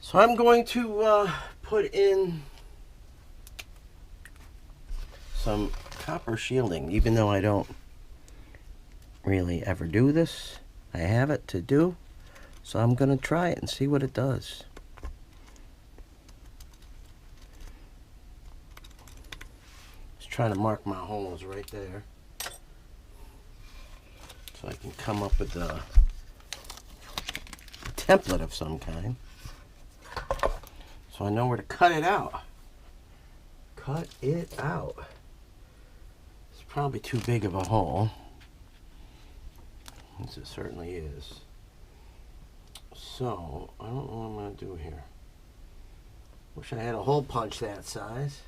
So I'm going to put in some copper shielding, even though I don't really ever do this. I have it to do, so I'm going to try it and see what it does. Just trying to mark my holes right there, so I can come up with a template of some kind. So I know where to cut it out. Cut it out. It's probably too big of a hole, as it certainly is. So, I don't know what I'm going to do here. Wish I had a hole punch that size.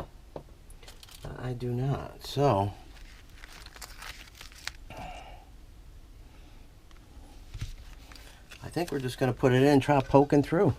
But I do not. So, I think we're just going to put it in and try poking through.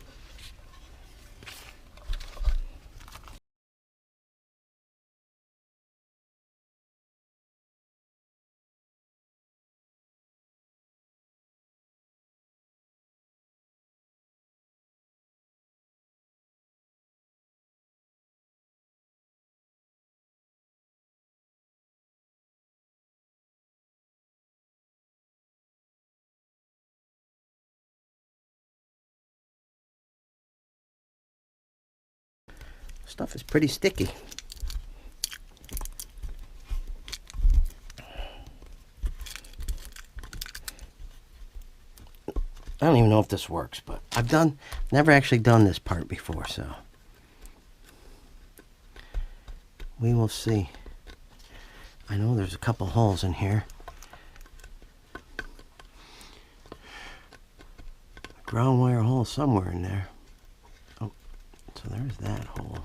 Stuff is pretty sticky. I don't even know if this works, but I've never actually done this part before, so we will see. I know there's a couple holes in here. A ground wire hole somewhere in there. Oh, so there's that hole.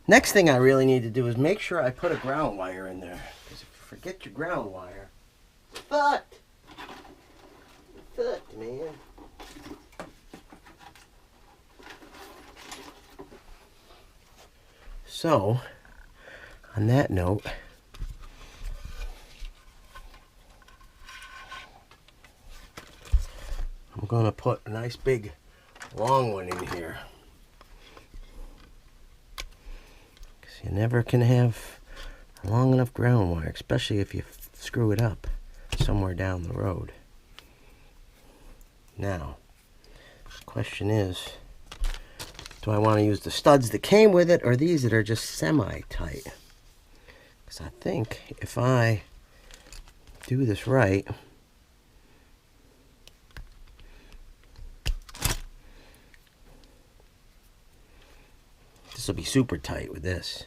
Next thing I really need to do is make sure I put a ground wire in there. Because if you forget your ground wire, fucked, man. So, on that note, I'm going to put a nice big long one in here. You never can have a long enough ground wire, especially if you screw it up somewhere down the road. Now, the question is, do I want to use the studs that came with it or these that are just semi-tight? Because I think if I do this right, this will be super tight with this.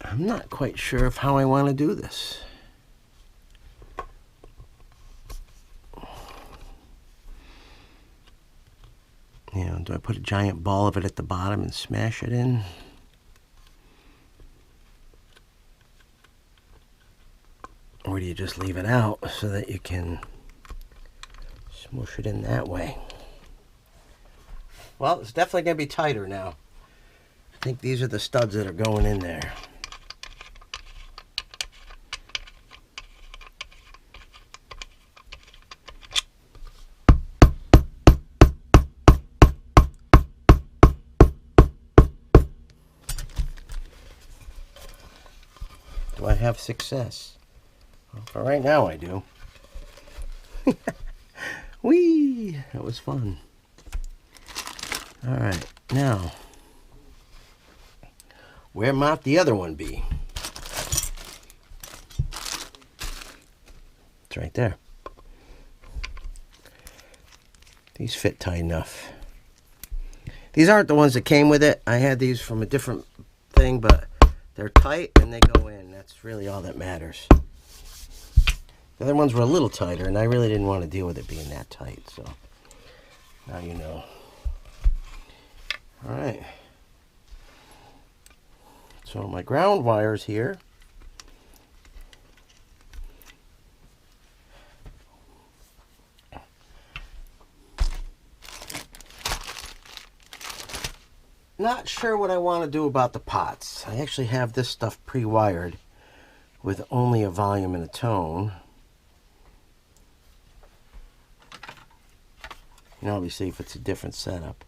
I'm not quite sure of how I want to do this. You know, do I put a giant ball of it at the bottom and smash it in? Or do you just leave it out so that you can smush it in that way? Well, it's definitely going to be tighter now. I think these are the studs that are going in there. Do I have success? Well, for right now, I do. Whee! That was fun. All right, now, where might the other one be? It's right there. These fit tight enough. These aren't the ones that came with it. I had these from a different thing, but they're tight and they go in. That's really all that matters. The other ones were a little tighter, and I really didn't want to deal with it being that tight, so now you know. All right. So my ground wires here. Not sure what I want to do about the pots. I actually have this stuff pre-wired with only a volume and a tone. You know, obviously if it's a different setup.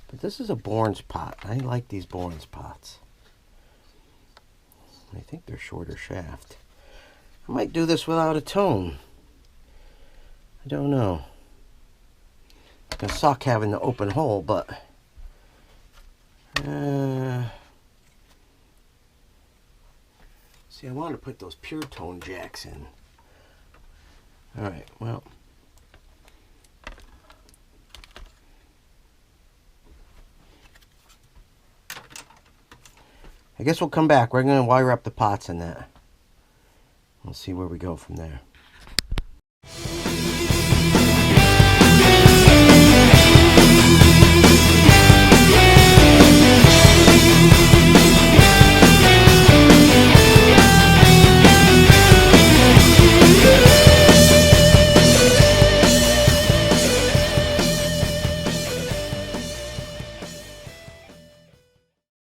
But this is a Bourne's pot. I like these Bourne's pots. I think they're shorter shaft. I might do this without a tone. I don't know. It's gonna suck having the open hole, but see, I wanted to put those pure tone jacks in. Alright, well. I guess we'll come back. We're going to wire up the pots in that. We'll see where we go from there.